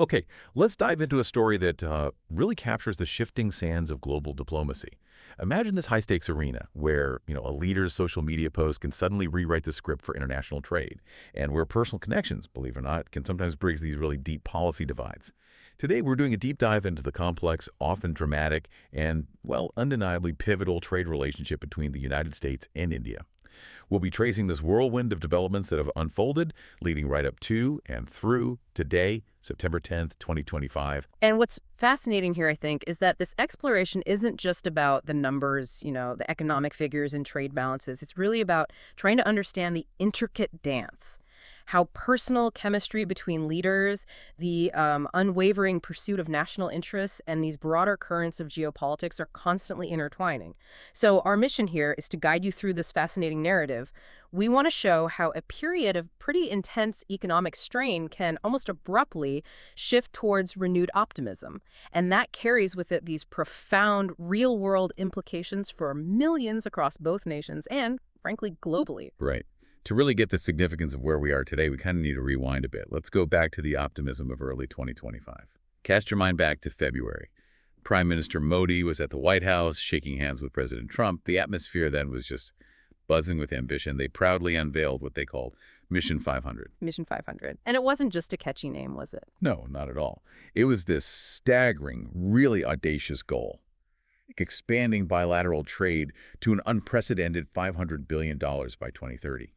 Okay, let's dive into a story that really captures the shifting sands of global diplomacy. Imagine this high-stakes arena where, a leader's social media post can suddenly rewrite the script for international trade, and where personal connections, believe it or not, can sometimes bridge these really deep policy divides. Today, we're doing a deep dive into the complex, often dramatic, and, well, undeniably pivotal trade relationship between the United States and India. We'll be tracing this whirlwind of developments that have unfolded, leading right up to and through today, September 10th, 2025. And what's fascinating here, I think, is that this exploration isn't just about the numbers, the economic figures and trade balances. It's really about trying to understand the intricate dance, how personal chemistry between leaders, the unwavering pursuit of national interests, and these broader currents of geopolitics are constantly intertwining. So our mission here is to guide you through this fascinating narrative. We want to show how a period of pretty intense economic strain can almost abruptly shift towards renewed optimism. And that carries with it these profound real-world implications for millions across both nations and, frankly, globally. Right. To really get the significance of where we are today, we kind of need to rewind a bit. Let's go back to the optimism of early 2025. Cast your mind back to February. Prime Minister Modi was at the White House, shaking hands with President Trump. The atmosphere then was just buzzing with ambition. They proudly unveiled what they called Mission 500. Mission 500. And it wasn't just a catchy name, was it? No, not at all. It was this staggering, really audacious goal, expanding bilateral trade to an unprecedented $500 billion by 2030.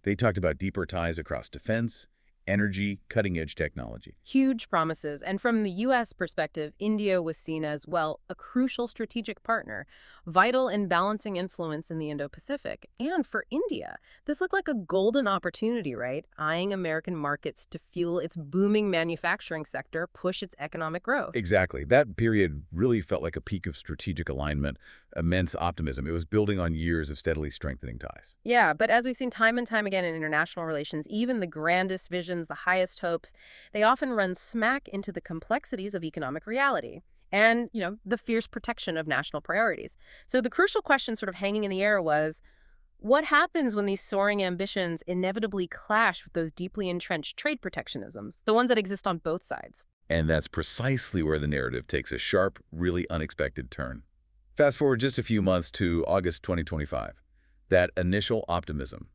They talked about deeper ties across defense, energy, cutting-edge technology. Huge promises. And from the U.S. perspective, India was seen as, well, a crucial strategic partner, vital in balancing influence in the Indo-Pacific. And for India, this looked like a golden opportunity, right? Eyeing American markets to fuel its booming manufacturing sector, push its economic growth. Exactly. That period really felt like a peak of strategic alignment, immense optimism. It was building on years of steadily strengthening ties. Yeah, but as we've seen time and time again in international relations, even the grandest visions, the highest hopes, they often run smack into the complexities of economic reality and, the fierce protection of national priorities. So the crucial question sort of hanging in the air was, what happens when these soaring ambitions inevitably clash with those deeply entrenched trade protectionisms, the ones that exist on both sides? And that's precisely where the narrative takes a sharp, really unexpected turn. Fast forward just a few months to August 2025. That initial optimism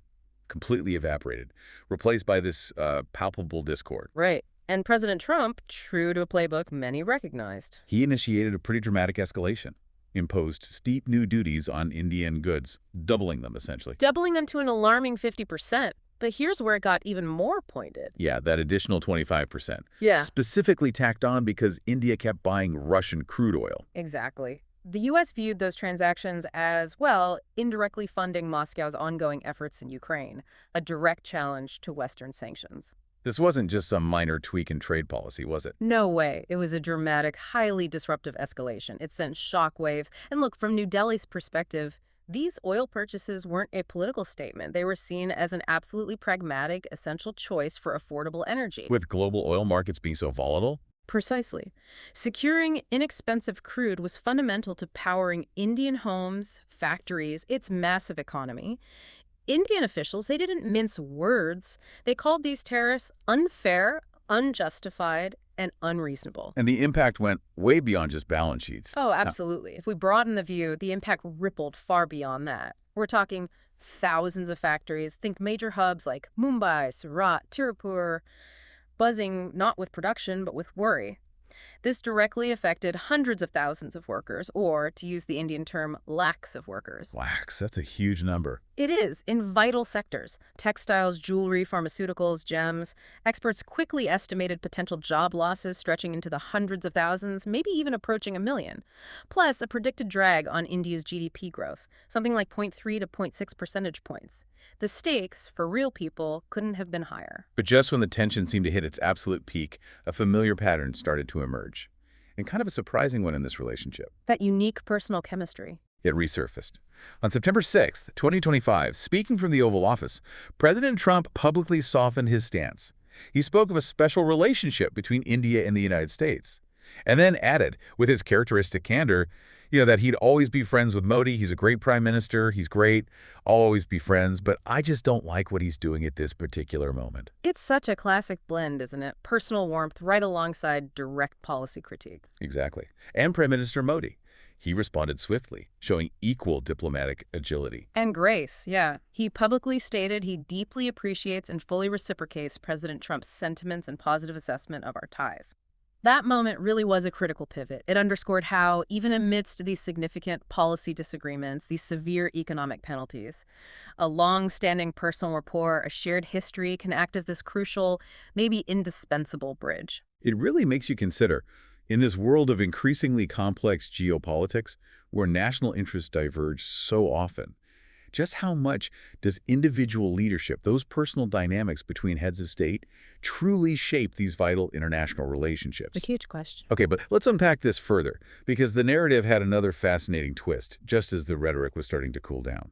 completely evaporated, replaced by this palpable discord. Right. And President Trump, true to a playbook many recognized. He initiated a pretty dramatic escalation, imposed steep new duties on Indian goods, doubling them essentially. Doubling them to an alarming 50%. But here's where it got even more pointed. Yeah, that additional 25%. Yeah. Specifically tacked on because India kept buying Russian crude oil. Exactly. The U.S. viewed those transactions as, well, indirectly funding Moscow's ongoing efforts in Ukraine, a direct challenge to Western sanctions. This wasn't just some minor tweak in trade policy, was it? No way. It was a dramatic, highly disruptive escalation. It sent shockwaves. And look, from New Delhi's perspective, these oil purchases weren't a political statement. They were seen as an absolutely pragmatic, essential choice for affordable energy. With global oil markets being so volatile? Precisely. Securing inexpensive crude was fundamental to powering Indian homes, factories, its massive economy. Indian officials, they didn't mince words. They called these tariffs unfair, unjustified, and unreasonable. And the impact went way beyond just balance sheets. Oh, absolutely. If we broaden the view, the impact rippled far beyond that. We're talking thousands of factories. Think major hubs like Mumbai, Surat, Tirupur, buzzing not with production, but with worry. This directly affected hundreds of thousands of workers, or, to use the Indian term, lakhs of workers. Lakhs, that's a huge number. It is, in vital sectors. Textiles, jewelry, pharmaceuticals, gems. Experts quickly estimated potential job losses stretching into the hundreds of thousands, maybe even approaching 1 million. Plus, a predicted drag on India's GDP growth, something like 0.3 to 0.6 percentage points. The stakes, for real people, couldn't have been higher. But just when the tension seemed to hit its absolute peak, a familiar pattern started to emerge. And kind of a surprising one in this relationship. That unique personal chemistry. It resurfaced. On September 6th, 2025, speaking from the Oval Office, President Trump publicly softened his stance. He spoke of a special relationship between India and the United States. And then added, with his characteristic candor, that he'd always be friends with Modi. He's a great prime minister. He's great. I'll always be friends, but I just don't like what he's doing at this particular moment. It's such a classic blend, isn't it? Personal warmth right alongside direct policy critique. Exactly. And Prime Minister Modi. He responded swiftly, showing equal diplomatic agility. And grace, yeah. He publicly stated he deeply appreciates and fully reciprocates President Trump's sentiments and positive assessment of our ties. That moment really was a critical pivot. It underscored how, even amidst these significant policy disagreements, these severe economic penalties, a long-standing personal rapport, a shared history can act as this crucial, maybe indispensable bridge. It really makes you consider, in this world of increasingly complex geopolitics, where national interests diverge so often, just how much does individual leadership, those personal dynamics between heads of state, truly shape these vital international relationships? A huge question. Okay, but let's unpack this further, because the narrative had another fascinating twist, just as the rhetoric was starting to cool down.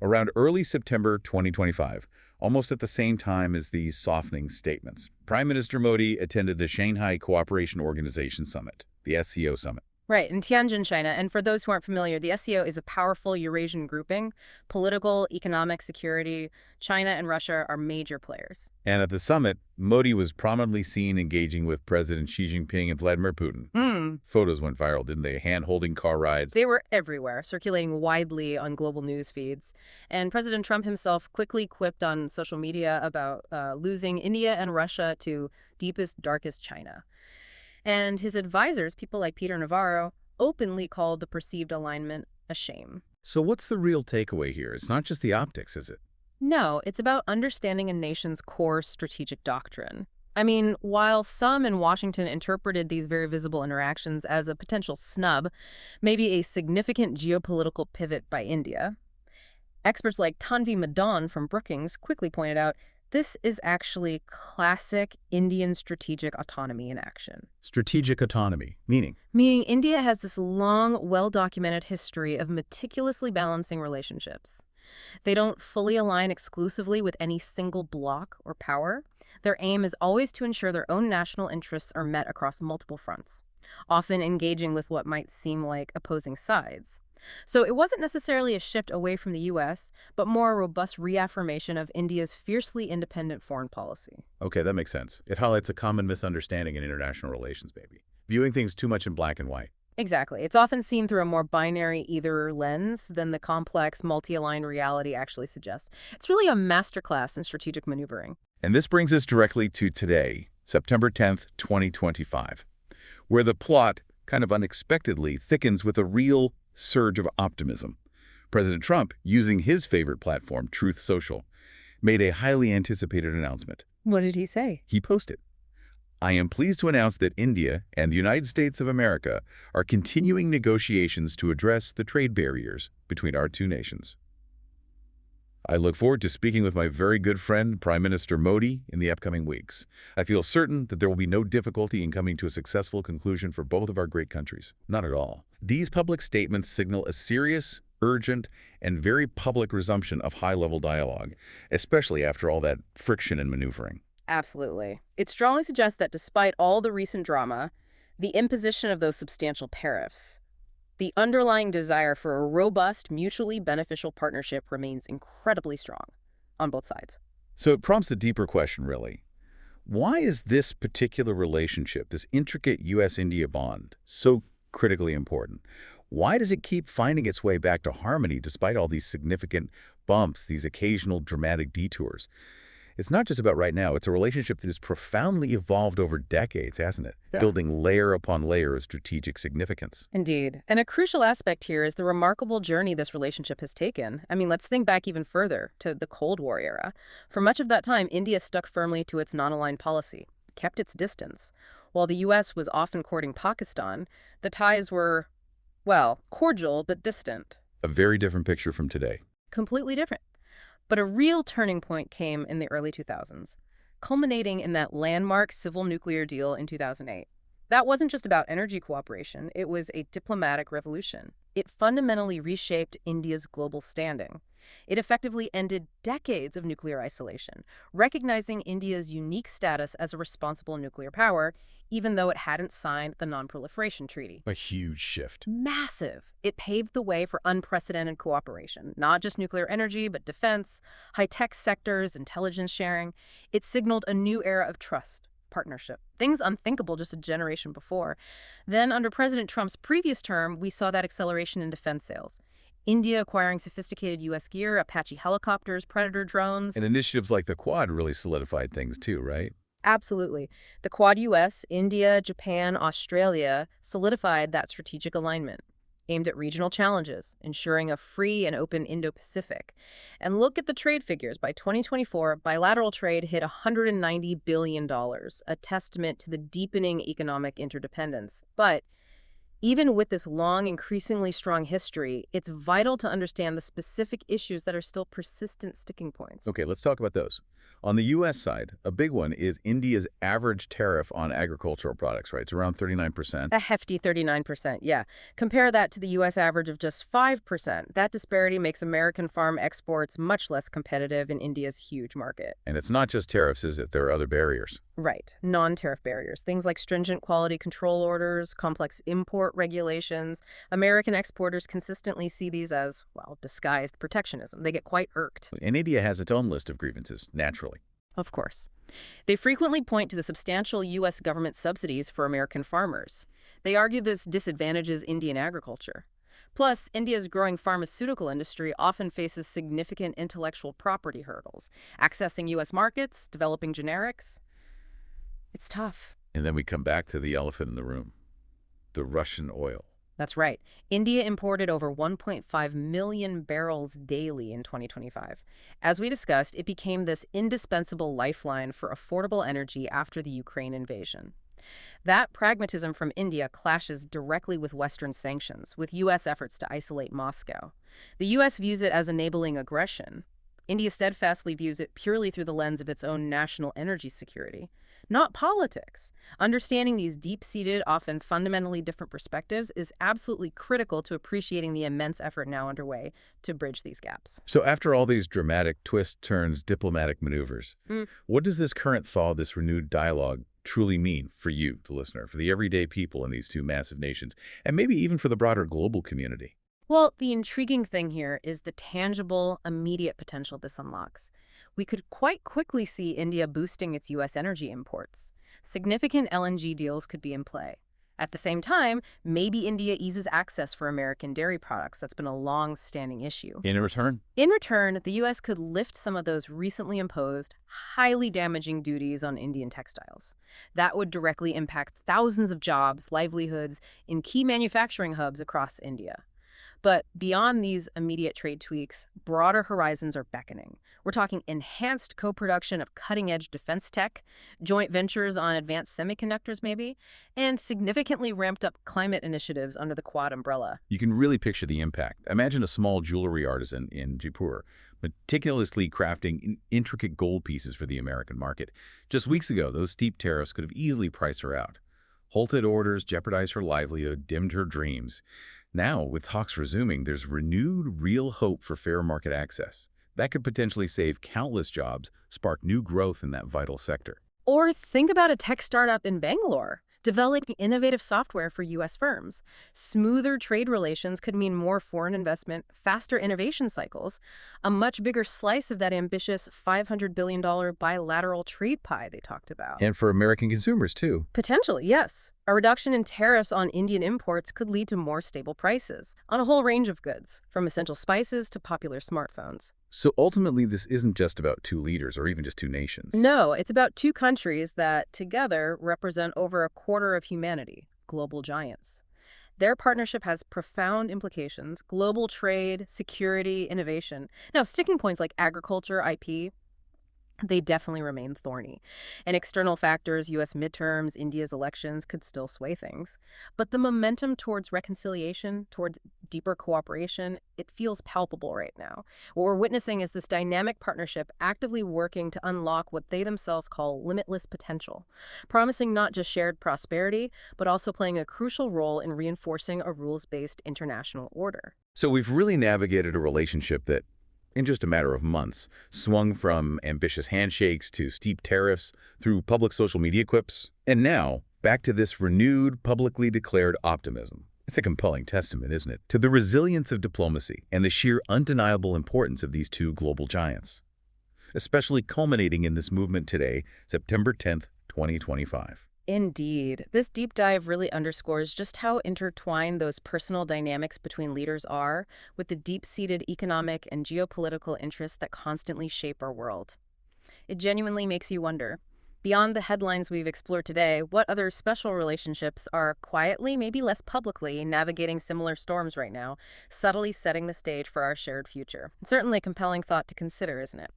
Around early September 2025, almost at the same time as these softening statements, Prime Minister Modi attended the Shanghai Cooperation Organization Summit, the SCO Summit. Right, in Tianjin, China. And for those who aren't familiar, the SCO is a powerful Eurasian grouping. Political, economic, security, China and Russia are major players. And at the summit, Modi was prominently seen engaging with President Xi Jinping and Vladimir Putin. Photos went viral, didn't they? Hand-holding car rides. They were everywhere, circulating widely on global news feeds. And President Trump himself quickly quipped on social media about losing India and Russia to deepest, darkest China. And his advisors, people like Peter Navarro, openly called the perceived alignment a shame. So what's the real takeaway here? It's not just the optics, is it? No, it's about understanding a nation's core strategic doctrine. I mean, while some in Washington interpreted these very visible interactions as a potential snub, maybe a significant geopolitical pivot by India, experts like Tanvi Madan from Brookings quickly pointed out this is actually classic Indian strategic autonomy in action. Strategic autonomy, meaning? Meaning India has this long, well-documented history of meticulously balancing relationships. They don't fully align exclusively with any single bloc or power. Their aim is always to ensure their own national interests are met across multiple fronts, often engaging with what might seem like opposing sides. So it wasn't necessarily a shift away from the U.S., but more a robust reaffirmation of India's fiercely independent foreign policy. Okay, that makes sense. It highlights a common misunderstanding in international relations, maybe. Viewing things too much in black and white. Exactly. It's often seen through a more binary either lens than the complex, multi-aligned reality actually suggests. It's really a masterclass in strategic maneuvering. And this brings us directly to today, September 10th, 2025, where the plot kind of unexpectedly thickens with a real surge of optimism. President Trump, using his favorite platform, Truth Social, made a highly anticipated announcement. What did he say? He posted, "I am pleased to announce that India and the United States of America are continuing negotiations to address the trade barriers between our two nations. I look forward to speaking with my very good friend, Prime Minister Modi, in the upcoming weeks. I feel certain that there will be no difficulty in coming to a successful conclusion for both of our great countries. Not at all." These public statements signal a serious, urgent, and very public resumption of high-level dialogue, especially after all that friction and maneuvering. Absolutely. It strongly suggests that despite all the recent drama, the imposition of those substantial tariffs, the underlying desire for a robust, mutually beneficial partnership remains incredibly strong on both sides. So it prompts a deeper question, really. Why is this particular relationship, this intricate U.S.-India bond, so critically important? Why does it keep finding its way back to harmony despite all these significant bumps, these occasional dramatic detours? It's not just about right now. It's a relationship that has profoundly evolved over decades, hasn't it? Yeah. Building layer upon layer of strategic significance. Indeed. And a crucial aspect here is the remarkable journey this relationship has taken. I mean, let's think back even further to the Cold War era. For much of that time, India stuck firmly to its non-aligned policy, kept its distance. While the U.S. was often courting Pakistan, the ties were, well, cordial but distant. A very different picture from today. Completely different. But a real turning point came in the early 2000s, culminating in that landmark civil nuclear deal in 2008. That wasn't just about energy cooperation, it was a diplomatic revolution. It fundamentally reshaped India's global standing. It effectively ended decades of nuclear isolation, recognizing India's unique status as a responsible nuclear power, even though it hadn't signed the Non-Proliferation Treaty. A huge shift. Massive. It paved the way for unprecedented cooperation, not just nuclear energy, but defense, high-tech sectors, intelligence sharing. It signaled a new era of trust, partnership, things unthinkable just a generation before. Then, under President Trump's previous term, we saw that acceleration in defense sales. India acquiring sophisticated U.S. gear, Apache helicopters, Predator drones. And initiatives like the Quad really solidified things too, right? Absolutely. The Quad US, India, Japan, Australia solidified that strategic alignment, aimed at regional challenges, ensuring a free and open Indo-Pacific. And look at the trade figures. By 2024, bilateral trade hit $190 billion, a testament to the deepening economic interdependence. But even with this long, increasingly strong history, it's vital to understand the specific issues that are still persistent sticking points. Okay, let's talk about those. On the U.S. side, a big one is India's average tariff on agricultural products, right? It's around 39%. A hefty 39%, yeah. Compare that to the U.S. average of just 5%. That disparity makes American farm exports much less competitive in India's huge market. And it's not just tariffs, is it? There are other barriers. Right. Non-tariff barriers. Things like stringent quality control orders, complex import regulations. American exporters consistently see these as, well, disguised protectionism. They get quite irked. And India has its own list of grievances, naturally. Of course. They frequently point to the substantial U.S. government subsidies for American farmers. They argue this disadvantages Indian agriculture. Plus, India's growing pharmaceutical industry often faces significant intellectual property hurdles. Accessing U.S. markets, developing generics. It's tough. And then we come back to the elephant in the room, the Russian oil. That's right. India imported over 1.5 million barrels daily in 2025. As we discussed, it became this indispensable lifeline for affordable energy after the Ukraine invasion. That pragmatism from India clashes directly with Western sanctions, with U.S. efforts to isolate Moscow. The U.S. views it as enabling aggression. India steadfastly views it purely through the lens of its own national energy security, not politics. Understanding these deep-seated, often fundamentally different perspectives is absolutely critical to appreciating the immense effort now underway to bridge these gaps. So after all these dramatic twists, turns, diplomatic maneuvers, what does this current thaw, this renewed dialogue, truly mean for you, the listener, for the everyday people in these two massive nations, and maybe even for the broader global community? Well, the intriguing thing here is the tangible, immediate potential this unlocks. We could quite quickly see India boosting its U.S. energy imports. Significant LNG deals could be in play. At the same time, maybe India eases access for American dairy products. That's been a long-standing issue. In return? In return, the U.S. could lift some of those recently imposed, highly damaging duties on Indian textiles. That would directly impact thousands of jobs, livelihoods in key manufacturing hubs across India. But beyond these immediate trade tweaks, broader horizons are beckoning. We're talking enhanced co-production of cutting-edge defense tech, joint ventures on advanced semiconductors maybe, and significantly ramped-up climate initiatives under the Quad umbrella. You can really picture the impact. Imagine a small jewelry artisan in Jaipur meticulously crafting intricate gold pieces for the American market. Just weeks ago, those steep tariffs could have easily priced her out. Halted orders, jeopardized her livelihood, dimmed her dreams. Now, with talks resuming, there's renewed real hope for fair market access. That could potentially save countless jobs, spark new growth in that vital sector. Or think about a tech startup in Bangalore, developing innovative software for U.S. firms. Smoother trade relations could mean more foreign investment, faster innovation cycles, a much bigger slice of that ambitious $500 billion bilateral trade pie they talked about. And for American consumers, too. Potentially, yes. A reduction in tariffs on Indian imports could lead to more stable prices on a whole range of goods, from essential spices to popular smartphones. So ultimately, this isn't just about two leaders or even just two nations. No, it's about two countries that together represent over a quarter of humanity, global giants. Their partnership has profound implications: global trade, security, innovation. Now, sticking points like agriculture, IP, they definitely remain thorny. And external factors, U.S. midterms, India's elections, could still sway things. But the momentum towards reconciliation, towards deeper cooperation, it feels palpable right now. What we're witnessing is this dynamic partnership actively working to unlock what they themselves call limitless potential, promising not just shared prosperity, but also playing a crucial role in reinforcing a rules-based international order. So we've really navigated a relationship that, in just a matter of months, swung from ambitious handshakes to steep tariffs through public social media quips. And now, back to this renewed, publicly declared optimism. It's a compelling testament, isn't it, to the resilience of diplomacy and the sheer undeniable importance of these two global giants, especially culminating in this movement today, September 10th, 2025. Indeed. This deep dive really underscores just how intertwined those personal dynamics between leaders are with the deep-seated economic and geopolitical interests that constantly shape our world. It genuinely makes you wonder, beyond the headlines we've explored today, what other special relationships are quietly, maybe less publicly, navigating similar storms right now, subtly setting the stage for our shared future? It's certainly a compelling thought to consider, isn't it?